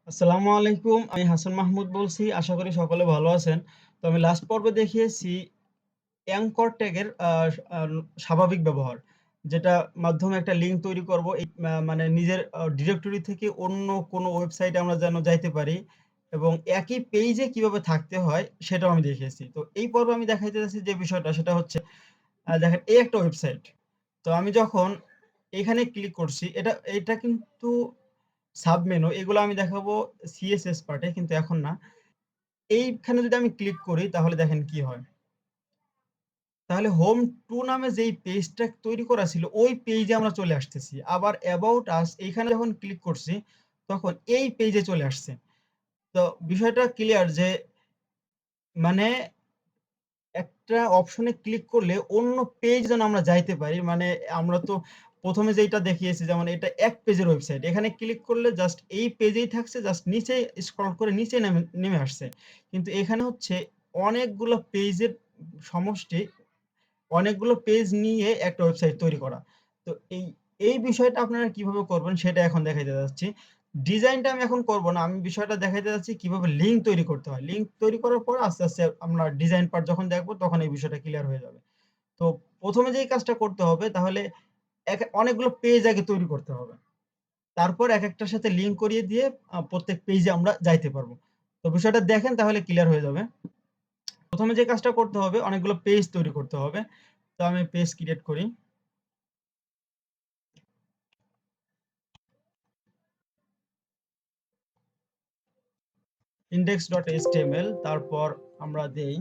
আসসালামু আলাইকুম। আমি হাসান মাহমুদ বলছি। আশা করি সকলে ভালো আছেন। তো আমি লাস্ট পর্বে দেখিয়েছি অ্যাংকর ট্যাগের স্বাভাবিক ব্যবহার। যেটা মাধ্যমে একটা লিঙ্ক তৈরি করব। এই মানে নিজের ডিরেক্টরি থেকে অন্য কোনো ওয়েবসাইটে আমরা যেন যাইতে পারি এবং একই পেইজে কিভাবে থাকতে হয় সেটাও আমি দেখিয়েছি। তো এই পর্বে আমি দেখাইতে যাচ্ছি যে বিষয়টা সেটা হচ্ছে দেখেন এই একটা ওয়েবসাইট। তো আমি যখন এখানে ক্লিক করছি এটা কিন্তু সাব মেনু এগুলো আমি দেখাবো সিএসএস পার্টে কিন্তু এখন না। এইখানে যদি আমি ক্লিক করি তাহলে দেখেন কি হয়। তাহলে হোম টু নামে যেই পেজটা তৈরি করা ছিল ওই পেজে আমরা চলে আসতেছি। আবার অ্যাবাউট আস এইখানে যখন ক্লিক করছি তখন এই পেজে চলে আসছে। তো বিষয়টা ক্লিয়ার যে মানে একটা অপশনে ক্লিক করলে অন্য পেজ যেন আমরা যাইতে পারি। মানে আমরা তো ১ম এ যেইটা দেখিয়েছি যেমন এটা এক পেজের ওয়েবসাইট। এখানে ক্লিক করলে জাস্ট এই পেজেই থাকছে, জাস্ট নিচে স্ক্রল করে নিচে নেমে আসছে। কিন্তু এখানে হচ্ছে অনেকগুলো পেজের সমষ্টি, অনেকগুলো পেজ নিয়ে একটা ওয়েবসাইট তৈরি করা। তো এই বিষয়টা আপনারা কিভাবে করবেন সেটা এখন দেখাইতে যাচ্ছি। ডিজাইনটা আমি এখন করব না। আমি বিষয়টা দেখাইতে যাচ্ছি কিভাবে লিঙ্ক তৈরি করতে হয়। লিঙ্ক তৈরি করার পর আস্তে, আস্তে আমরা ডিজাইন পার্ট যখন দেখব তখন এই বিষয়টা ক্লিয়ার হয়ে যাবে। তো ১ম এ যেই কাজটা করতে হবে তাহলে অনেকগুলো পেজ আগে তৈরি করতে হবে। তারপর একেকটার সাথে লিঙ্ক করিয়ে দিয়ে প্রত্যেক পেজে আমরা যাইতে পারবো। তো বিষয়টা দেখেন তাহলে ক্লিয়ার হয়ে যাবে। ১ম এ যে কাজটা করতে হবে অনেকগুলো পেজ তৈরি করতে হবে। তো আমি পেজ ক্রিয়েট করি। index.html তারপর আমরা দেই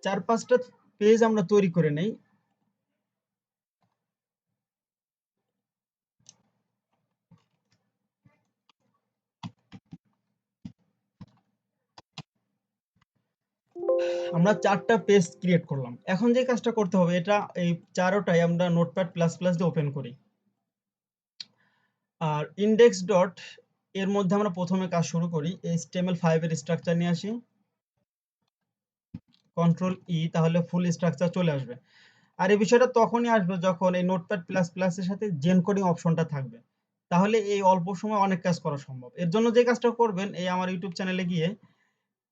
৪-৫ টা পেজ আমরা তৈরি করে নেই। আমরা ৪ টা পেজ ক্রিয়েট করলাম। এখন যে কাজটা করতে হবে এটা এই ৪ টাই আমরা নোটপ্যাড প্লাস প্লাস দিয়ে ওপেন করি। আর ইনডেক্স ডট এর মধ্যে আমরা ১ম এ কাজ শুরু করি। HTML5 এর স্ট্রাকচার নিয়ে আসি। কন্ট্রোল ই তাহলে ফুল স্ট্রাকচার চলে আসবে। আর এই বিষয়টা তখনই আসবে যখন এই নোটপ্যাড প্লাস প্লাস এর সাথে জেন কোডিং অপশনটা থাকবে। তাহলে এই অল্প সময়ে অনেক কাজ করা সম্ভব। এর জন্য যে কাজটা করবেন এই আমার ইউটিউব চ্যানেলে গিয়ে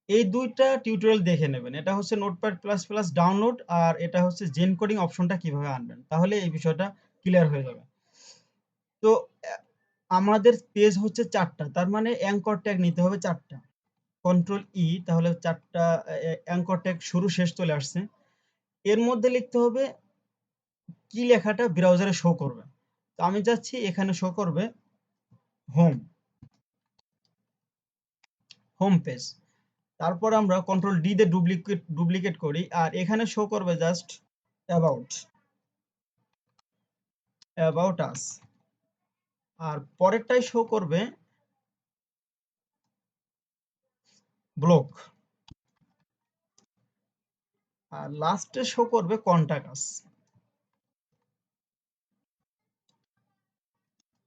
এই ২ টা টিউটোরিয়াল দেখে নেবেন। এটা হচ্ছে নোটপ্যাড প্লাস প্লাস ডাউনলোড আর এটা হচ্ছে জেন কোডিং অপশনটা কিভাবে আনবেন। তাহলে এই বিষয়টা ক্লিয়ার হয়ে যাবে। তো আমাদের পেজ হচ্ছে ৪ টা। তার মানে অ্যাঙ্কর ট্যাগ নিতে হবে ৪ টা। কন্ট্রোল ই তাহলে ৪ টা অ্যাঙ্কর ট্যাগ শুরু শেষ চলে আসছে। এর মধ্যে লিখতে হবে কি লেখাটা ব্রাউজারে শো করবে। তো আমি চাচ্ছি এখানে শো করবে হোম, হোম পেজ। তারপর আমরা কন্ট্রোল ডি দিয়ে ডুপ্লিকেট করি আর এখানে শো করবে জাস্ট অ্যাবাউট, অ্যাবাউট আস। আর পরেরটাই শো করবে ব্লগ। আর লাস্টে শো করবে কন্টাক্ট আস,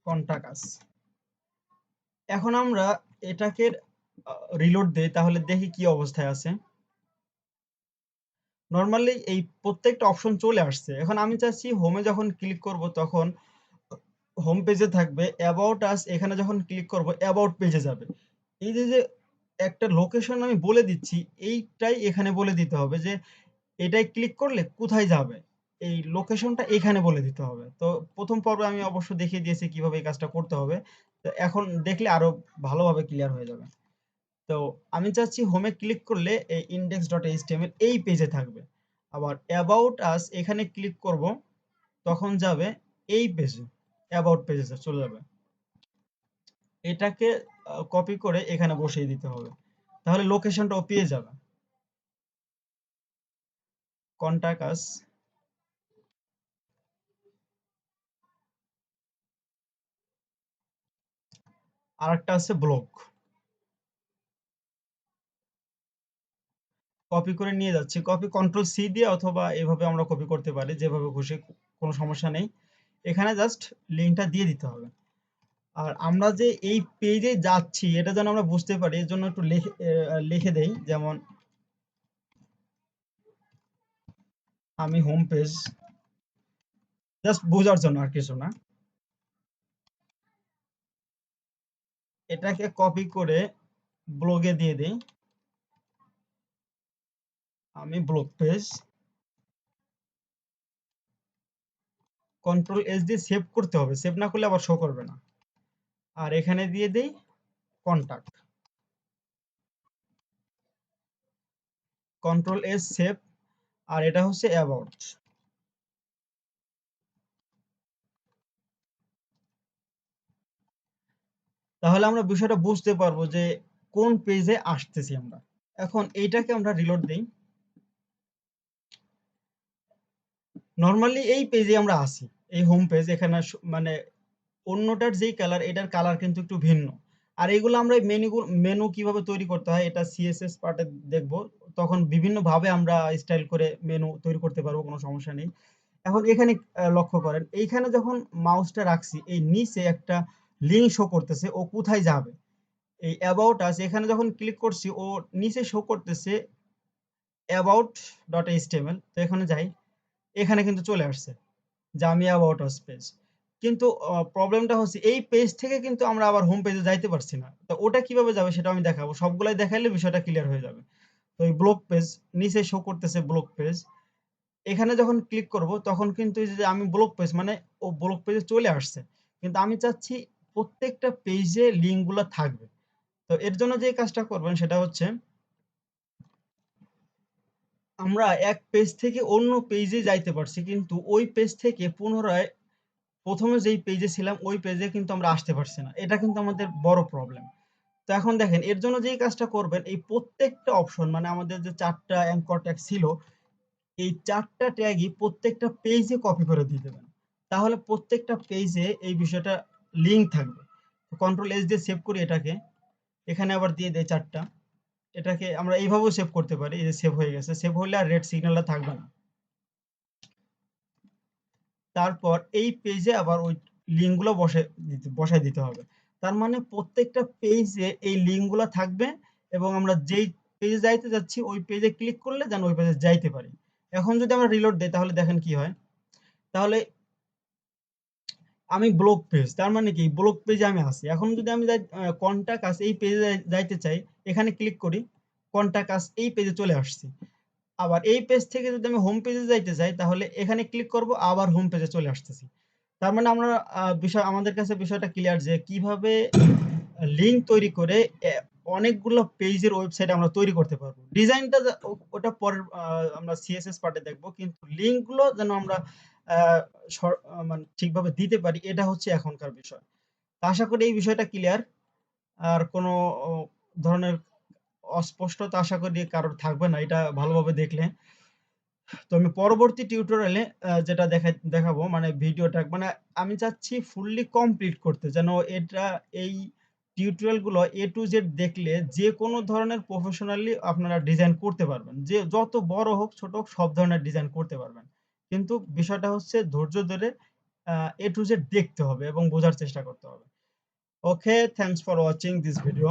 কন্টাক্ট আস। এখন আমরা এটাকে রিলোড দেই তাহলে দেখি কি অবস্থায় আছে। নরমালি এই প্রত্যেকটা অপশন চলে আসছে। এখন আমি চাচ্ছি হোমে যখন ক্লিক করব তখন হোম পেজে থাকবে অ্যাবাউট আস, এখানে যখন ক্লিক করব অ্যাবাউট পেজে যাবে। এই যে একটা লোকেশন আমি বলে দিচ্ছি এইটাই এখানে বলে দিতে হবে যে এটায় ক্লিক করলে কোথায় যাবে? এই লোকেশনটা এখানে বলে দিতে হবে। তো ১ম পর্বে আমি অবশ্য দেখিয়ে দিয়েছি কিভাবে এই কাজটা করতে হবে। তো এখন দেখলে আরো ভালোভাবে ক্লিয়ার হয়ে যাবে। তো আমি চাচ্ছি হোমে ক্লিক করলে এই index.html এই পেজে থাকবে। আবার অ্যাবাউট আস এখানে ক্লিক করব তখন যাবে এই পেজে, অ্যাবাউট পেজে চলে যাবে। এটাকে কপি করে এখানে বসিয়ে দিতে হবে। তাহলে লোকেশনটাও পেয়ে যাবে। কন্টাক্ট আস, আরেকটা আছে ব্লগ। কপি করে নিয়ে যাচ্ছি। কপি কন্ট্রোল সি দিয়ে অথবা এভাবে আমরা কপি করতে পারি যেভাবে খুশি, কোনো সমস্যা নেই। এখানে জাস্ট লিঙ্কটা দিয়ে দিতে হবে। আর আমরা যে এই পেজে যাচ্ছি এটা যেন আমরা বুঝতে পারি এর জন্য একটু লিখে দেই, যেমন আমি হোম পেজ, জাস্ট বোঝার জন্য আর কিছু না। এটাকে কপি করে ব্লগে দিয়ে দেই, আমি ব্লগ পেজ। কন্ট্রোল এস দিয়ে সেভ করতে হবে, সেভ না করলে আবার শো করবে না। আর এখানে দিয়ে দেই কন্টাক্ট, কন্ট্রোল এস সেভ। আর এটা হচ্ছে অ্যাবাউট। তাহলে আমরা বিষয়টা বুঝতে পারবো যে কোন পেজে আসতেছি আমরা। এখন এইটাকে আমরা রিলোড দেই। নরমালি এই পেজে আমরা আসি, এই হোম পেজ। এখানে মানে অন্যটার যেই কালার, এটার কালার কিন্তু একটু ভিন্ন। আর এগুলো আমরা মেনু কিভাবে তৈরি করতে হয় এটা সিএসএস পার্টে দেখব। তখন বিভিন্ন ভাবে আমরা স্টাইল করে মেনু তৈরি করতে পারবো, কোনো সমস্যা নেই। এখন এখানে লক্ষ্য করেন, এইখানে যখন মাউসটা রাখছি এই নিচে একটা লিঙ্ক শো করতেছে, ও কোথায় যাবে। এই অ্যাবাউট আস এখানে যখন ক্লিক করছি ও নিচে শো করতেছে অ্যাবাউট ডট এইচটিএমএল। তো এখানে যাই, এখানে কিন্তু চলে আসছে যে আমি অ্যাবাউট আস পেজ। কিন্তু প্রবলেমটা হচ্ছে এই পেজ থেকে কিন্তু আমরা আবার হোম পেজে যাইতে পারছি না। তো ওটা কিভাবে যাবে সেটা আমি দেখাবো, সবগুলাই দেখাইলে বিষয়টা ক্লিয়ার হয়ে যাবে। তো এই ব্লগ পেজ নিচে শো করতেছে ব্লগ পেজ, এখানে যখন ক্লিক করব তখন কিন্তু এই যে আমি ব্লগ পেজ মানে ও ব্লগ পেজে চলে আসছে। কিন্তু আমি চাচ্ছি প্রত্যেকটা পেজে লিঙ্ক গুলা থাকবে। তো এর জন্য যে কাজটা করবেন সেটা হচ্ছে, আমরা এক পেজ থেকে অন্য পেজে যাইতে পারছি কিন্তু ওই পেজ থেকে পুনরায় প্রথমে যেই পেজে ছিলাম ওই পেজে কিন্তু আমরা আসতে পারছি না। এটা কিন্তু আমাদের বড় প্রবলেম। তো এখন দেখেন এর জন্য যেই কাজটা করবেন, এই প্রত্যেকটা অপশন মানে আমাদের যে ৪ টা অ্যাঙ্কর ট্যাগ ছিল, এই ৪ টা ট্যাগই প্রত্যেকটা পেজে কপি করে দিয়ে দেবেন। তাহলে প্রত্যেকটা পেজে এই বিষয়টা লিঙ্ক থাকবে। কন্ট্রোল এস দিয়ে সেভ করি এটাকে। এখানে আবার দিয়ে দেই ৪ টা। এটাকে আমরা এইভাবেও সেভ করতে পারি। এই যে সেভ হয়ে গেছে। সেভ হলে আর রেড সিগন্যালটা থাকবে না। তারপর এই পেজে আবার ওই লিঙ্ক গুলো বসায় দিতে হবে। তার মানে প্রত্যেকটা পেজে এই লিঙ্ক গুলা থাকবে এবং আমরা যেই পেজে যাইতে যাচ্ছি ওই পেজে ক্লিক করলে যেন ওই পেজে যাইতে পারি। এখন যদি আমরা রিলোড দেই তাহলে দেখেন কি হয়। তাহলে আমি ব্লগ পেজ, তার মানে কি ব্লগ পেজে আমি আছি। এখন যদি আমি যাই কন্টাক্ট আস এই পেজে যাইতে চাই, এখানে ক্লিক করি, কন্টাক্ট আস এই পেজে চলে আসছি। আবার এই পেজ থেকে যদি আমি হোম পেজে যাইতে চাই তাহলে এখানে ক্লিক করব, আবার হোম পেজে চলে আসতেছি। তার মানে আমরা আমাদের কাছে বিষয়টা ক্লিয়ার যে কিভাবে লিঙ্ক তৈরি করে অনেকগুলো পেজের ওয়েবসাইট আমরা তৈরি করতে পারবো। ডিজাইনটা ওটা পরের আমরা সিএসএস পার্টে দেখব, কিন্তু লিঙ্ক গুলো যেন আমরা আহ, মানে ঠিকভাবে দিতে পারি, এটা হচ্ছে এখনকার বিষয়। তো আশা করি এই বিষয়টা ক্লিয়ার। আর কোনো ও, ধরনের অস্পষ্টতা আশা করি কারোর থাকবে না এটা ভালোভাবে দেখলে। তো আমি পরবর্তী টিউটোরিয়ালে যেটা দেখাবো মানে ভিডিওটা মানে আমি চাচ্ছি ফুললি কমপ্লিট করতে, যেন এটা এই টিউটোরিয়াল গুলো এ টু জেড দেখলে যে কোনো ধরনের প্রফেশনালি আপনারা ডিজাইন করতে পারবেন, যে যত বড় হোক ছোট হোক সব ধরনের ডিজাইন করতে পারবেন। কিন্তু বিষয়টা হচ্ছে ধৈর্য ধরে এ টু জেড দেখতে হবে এবং বোঝার চেষ্টা করতে হবে। Okay, thanks for watching this video.